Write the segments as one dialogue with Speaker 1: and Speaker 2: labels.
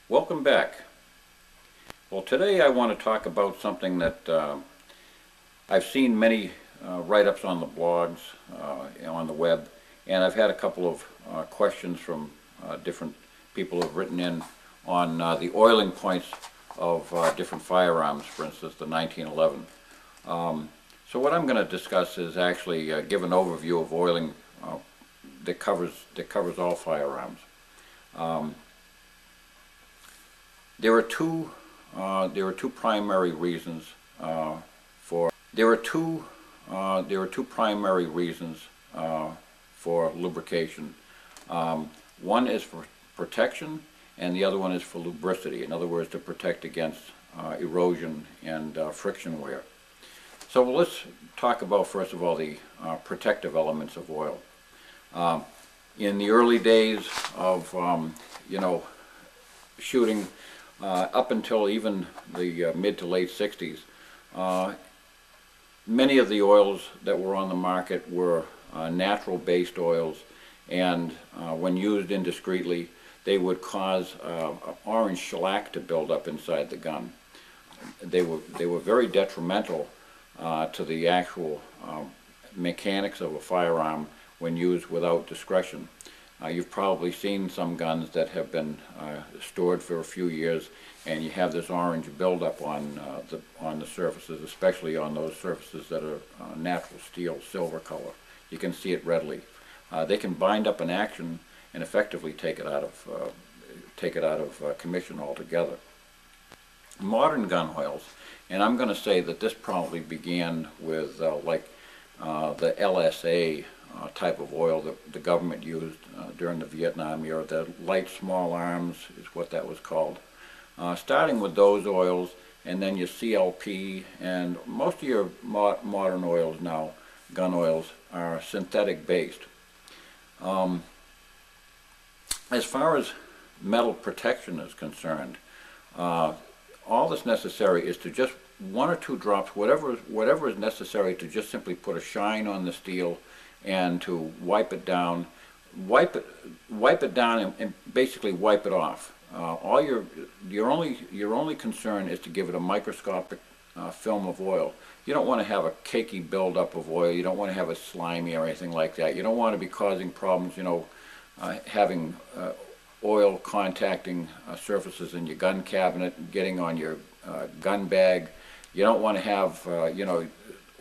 Speaker 1: Welcome back. Well, today I want to talk about something that I've seen many write-ups on the blogs, on the web, and I've had a couple of questions from different people who have written in on the oiling points of different firearms, for instance, the 1911. So what I'm going to discuss is actually give an overview of oiling that covers all firearms. There are two primary reasons for lubrication. One is for protection, and the other one is for lubricity. In other words, to protect against erosion and friction wear. So let's talk about, first of all, the protective elements of oil. In the early days of shooting, up until even the mid to late 60s, many of the oils that were on the market were natural-based oils, and when used indiscreetly, they would cause orange shellac to build up inside the gun. They were very detrimental to the actual mechanics of a firearm when used without discretion. You've probably seen some guns that have been stored for a few years, and you have this orange buildup on the surfaces, especially on those surfaces that are natural steel, silver color. You can see it readily. They can bind up an action and effectively take it out of commission altogether. Modern gun oils, and I'm going to say that this probably began with the LSA type of oil that the government used during the Vietnam era. The light small arms is what that was called. Starting with those oils, and then your CLP, and most of your modern oils now, gun oils, are synthetic based. As far as metal protection is concerned, all that's necessary is to just one or two drops, whatever is necessary, to just simply put a shine on the steel and to wipe it down, and basically wipe it off. Your only concern is to give it a microscopic film of oil. You don't want to have a cakey buildup of oil. You don't want to have it slimy or anything like that. You don't want to be causing problems, having oil contacting surfaces in your gun cabinet, getting on your gun bag. You don't want to have,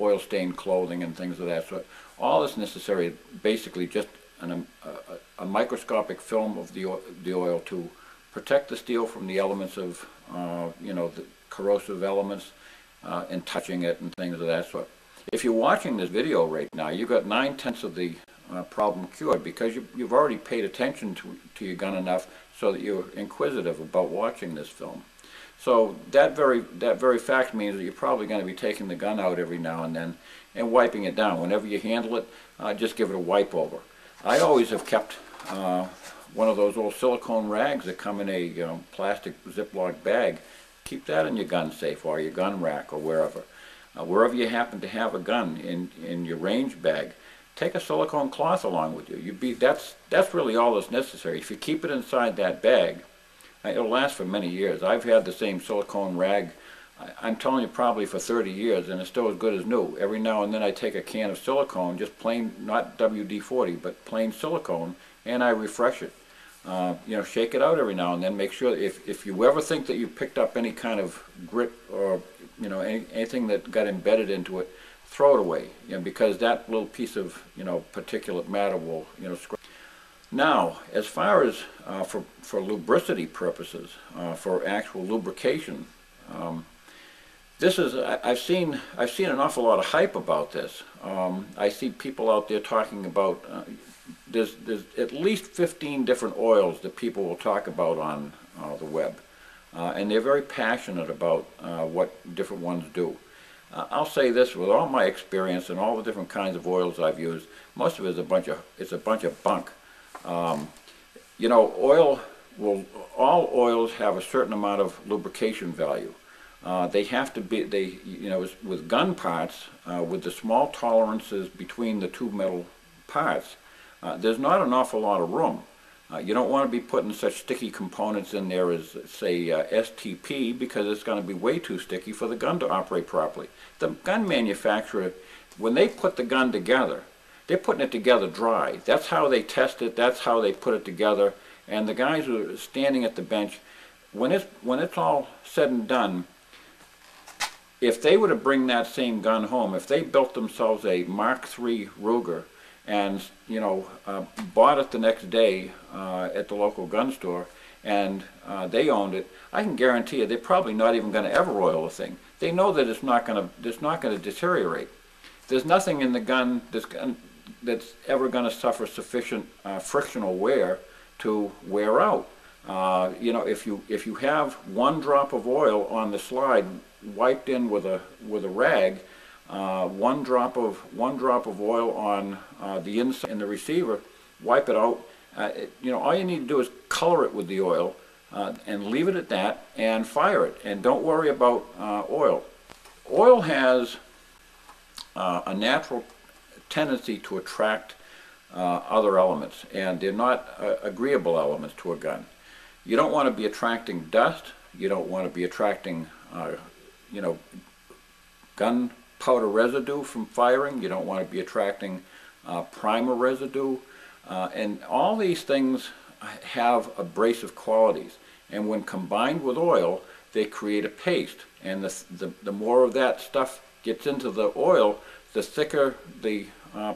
Speaker 1: oil-stained clothing and things of that sort. All that's necessary is basically just a microscopic film of the oil to protect the steel from the elements of, the corrosive elements and touching it and things of that sort. If you're watching this video right now, you've got 9/10 of the problem cured, because you've already paid attention to your gun enough so that you're inquisitive about watching this film. So that very fact means that you're probably going to be taking the gun out every now and then and wiping it down. Whenever you handle it, just give it a wipe over. I always have kept one of those old silicone rags that come in a plastic Ziploc bag. Keep that in your gun safe or your gun rack or wherever. Wherever you happen to have a gun in your range bag, take a silicone cloth along with you. That's really all that's necessary. If you keep it inside that bag, it'll last for many years. I've had the same silicone rag, I'm telling you, probably for 30 years, and it's still as good as new. Every now and then I take a can of silicone, just plain, not WD-40, but plain silicone, and I refresh it. Shake it out every now and then. Make sure if you ever think that you picked up any kind of grit or anything that got embedded into it, throw it away. Because that little piece of particulate matter will scratch. Now, as far as for lubricity purposes, for actual lubrication, I've seen an awful lot of hype about this. I see people out there talking about there's at least 15 different oils that people will talk about on the web, and they're very passionate about what different ones do. I'll say this: with all my experience and all the different kinds of oils I've used, most of it is a bunch of bunk. All oils have a certain amount of lubrication value. They have to be, with gun parts, with the small tolerances between the two metal parts, there's not an awful lot of room. You don't want to be putting such sticky components in there as, say, STP, because it's going to be way too sticky for the gun to operate properly. The gun manufacturer, when they put the gun together, they're putting it together dry. That's how they test it, that's how they put it together. And the guys who are standing at the bench, when it's all said and done, if they were to bring that same gun home, if they built themselves a Mark III Ruger and, you know, bought it the next day at the local gun store, and they owned it, I can guarantee you they're probably not even going to ever oil the thing. They know that it's not going to deteriorate. There's nothing in the gun that's ever going to suffer sufficient frictional wear to wear out. You know, if you have one drop of oil on the slide wiped in with a rag, one drop of oil on the inside in the receiver, wipe it out. You know, all you need to do is color it with the oil and leave it at that and fire it, and don't worry about oil. Oil has a natural tendency to attract other elements, and they're not agreeable elements to a gun. You don't want to be attracting dust. You don't want to be attracting, you know, gunpowder residue from firing. You don't want to be attracting primer residue. And all these things have abrasive qualities. And when combined with oil, they create a paste. And the more of that stuff gets into the oil, the thicker the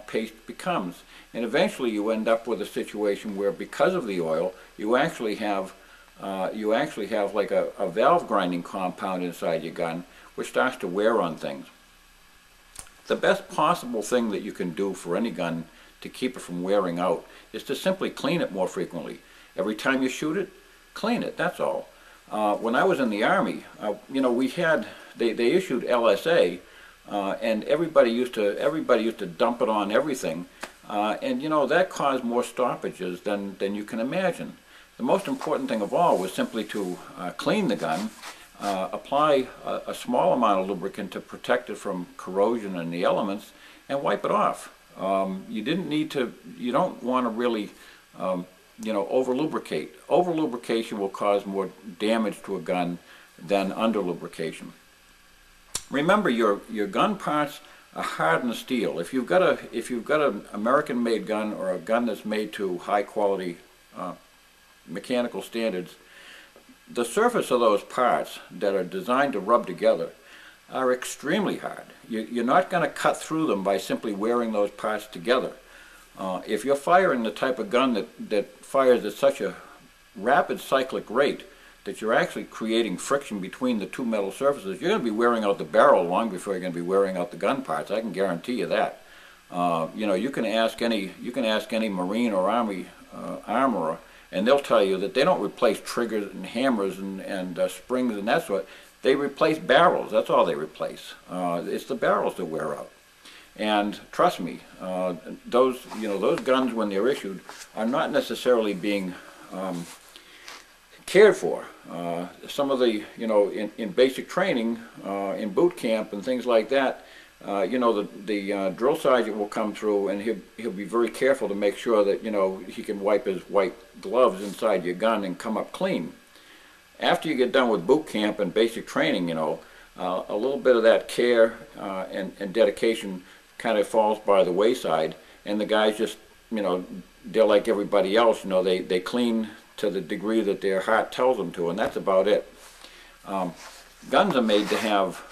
Speaker 1: paste becomes. And eventually you end up with a situation where, because of the oil, you actually have like a valve grinding compound inside your gun, which starts to wear on things. The best possible thing that you can do for any gun to keep it from wearing out is to simply clean it more frequently. Every time you shoot it, clean it, that's all. When I was in the Army, you know, they issued LSA, and everybody used to dump it on everything, and you know, that caused more stoppages than you can imagine. The most important thing of all was simply to clean the gun, apply a small amount of lubricant to protect it from corrosion and the elements, and wipe it off. You don't want to really, you know, over lubricate. Over lubrication will cause more damage to a gun than under lubrication. Remember, your gun parts are hardened steel. If you've got an American-made gun, or a gun that's made to high-quality mechanical standards, the surface of those parts that are designed to rub together are extremely hard. You're not going to cut through them by simply wearing those parts together. If you're firing the type of gun that fires at such a rapid cyclic rate that you're actually creating friction between the two metal surfaces, you're going to be wearing out the barrel long before you're going to be wearing out the gun parts. I can guarantee you that. You know, you can ask any Marine or Army armorer, and they'll tell you that they don't replace triggers and hammers and springs and that sort. They replace barrels. That's all they replace. It's the barrels that wear out. And trust me, those guns, when they're issued, are not necessarily being cared for. Some of the, you know, in basic training, in boot camp and things like that, you know, the drill sergeant will come through, and he'll be very careful to make sure that, you know, he can wipe his white gloves inside your gun and come up clean. After you get done with boot camp and basic training, you know, a little bit of that care and dedication kind of falls by the wayside, and the guys just, you know, they're like everybody else, you know, they clean to the degree that their heart tells them to, and that's about it. Guns are made to have,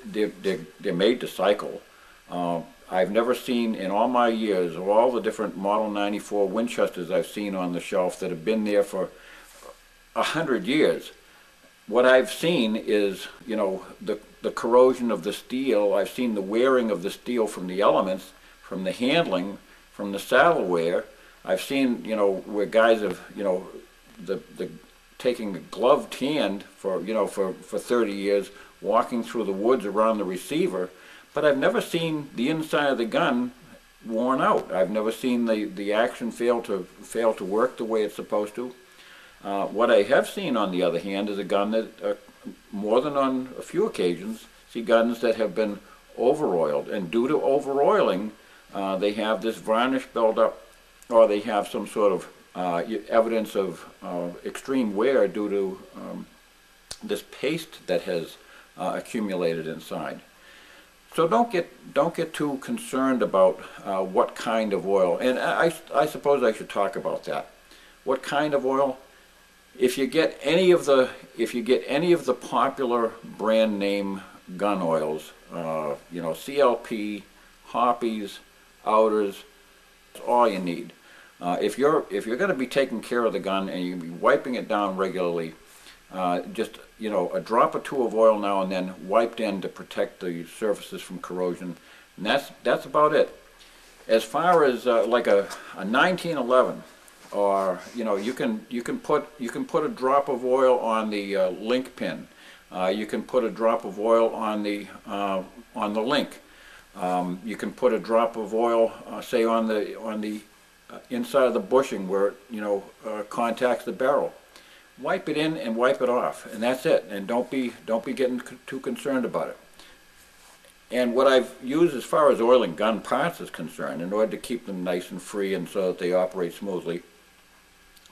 Speaker 1: they're made to cycle. I've never seen, in all my years, of all the different Model 94 Winchesters I've seen on the shelf that have been there for 100 years, what I've seen is, you know, the corrosion of the steel. I've seen the wearing of the steel from the elements, from the handling, from the saddle wear. I've seen, you know, where guys have, you know, taking a gloved hand for, you know, for 30 years, walking through the woods around the receiver, but I've never seen the inside of the gun worn out. I've never seen the action fail to work the way it's supposed to. What I have seen, on the other hand, is a gun that, more than on a few occasions, see guns that have been over-oiled, and due to over-oiling, they have this varnish buildup, or they have some sort of evidence of extreme wear due to this paste that has accumulated inside. So don't get too concerned about what kind of oil. And I suppose I should talk about that. What kind of oil? If you get any of the popular brand name gun oils, you know, CLP, Hoppe's, Outers, that's all you need. If you're going to be taking care of the gun and you're going to be wiping it down regularly, just, you know, a drop or two of oil now and then wiped in to protect the surfaces from corrosion, and that's about it. As far as like a 1911, or you know, you can put a drop of oil on the link pin. You can put a drop of oil on the link. You can put a drop of oil, say on the inside of the bushing where it, you know, contacts the barrel. Wipe it in and wipe it off, and that's it. And don't be getting too concerned about it. And what I've used as far as oiling gun parts is concerned, in order to keep them nice and free and so that they operate smoothly,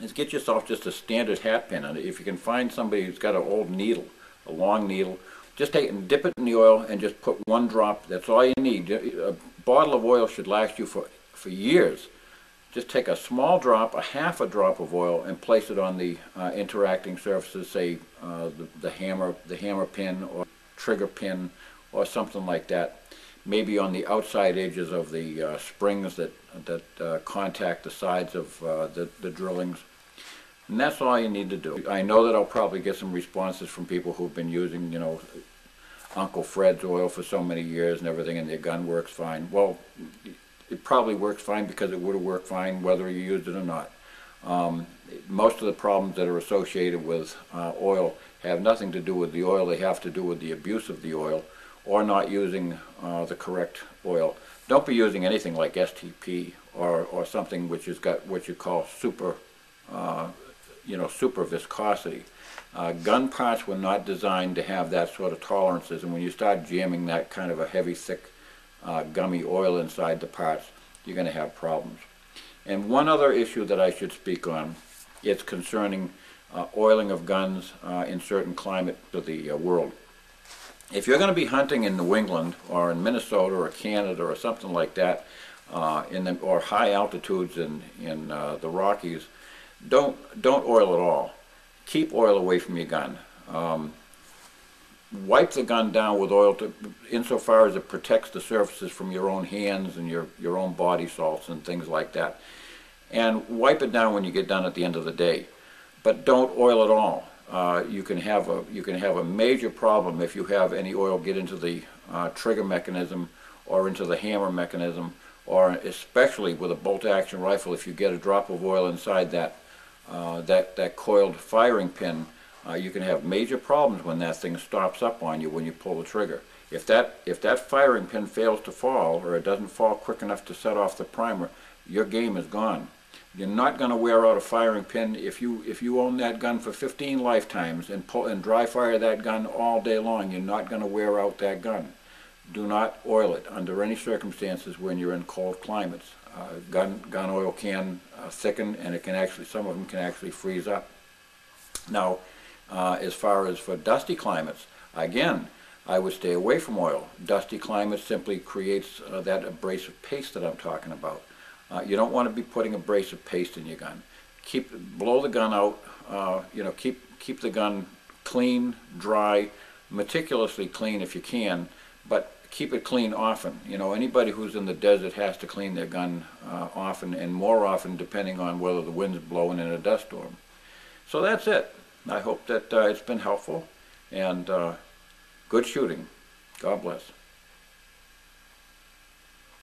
Speaker 1: is get yourself just a standard hat pin. And if you can find somebody who's got an old needle, a long needle, just take it and dip it in the oil and just put one drop. That's all you need. A bottle of oil should last you for years. Just take a small drop, a half a drop of oil, and place it on the interacting surfaces, say the hammer pin or trigger pin or something like that. Maybe on the outside edges of the springs that contact the sides of the drillings. And that's all you need to do. I know that I'll probably get some responses from people who've been using, you know, Uncle Fred's oil for so many years and everything, and their gun works fine. Well, it probably works fine because it would have worked fine whether you used it or not. Most of the problems that are associated with oil have nothing to do with the oil. They have to do with the abuse of the oil or not using the correct oil. Don't be using anything like STP or something which has got what you call super viscosity. Gun parts were not designed to have that sort of tolerances, and when you start jamming that kind of a heavy, thick, gummy oil inside the parts, you're going to have problems. And one other issue that I should speak on, it's concerning oiling of guns in certain climates of the world. If you're going to be hunting in New England or in Minnesota or Canada or something like that, or high altitudes in the Rockies, don't oil at all. Keep oil away from your gun. Wipe the gun down with oil insofar as it protects the surfaces from your own hands and your own body salts and things like that. And wipe it down when you get done at the end of the day. But don't oil at all. You can have a major problem if you have any oil get into the trigger mechanism or into the hammer mechanism, or especially with a bolt-action rifle, if you get a drop of oil inside that coiled firing pin, you can have major problems when that thing stops up on you when you pull the trigger. If that firing pin fails to fall, or it doesn't fall quick enough to set off the primer, your game is gone. You're not going to wear out a firing pin if you own that gun for 15 lifetimes and dry fire that gun all day long. You're not going to wear out that gun. Do not oil it under any circumstances when you're in cold climates. Gun oil can thicken, and it can actually, some of them can actually freeze up. Now, as far as for dusty climates, again, I would stay away from oil. Dusty climates simply creates that abrasive paste that I'm talking about. You don't want to be putting abrasive paste in your gun. Blow the gun out. Keep the gun clean, dry, meticulously clean if you can, but keep it clean often. You know, anybody who's in the desert has to clean their gun often, and more often depending on whether the wind's blowing in a dust storm. So that's it. I hope that it's been helpful, and good shooting. God bless.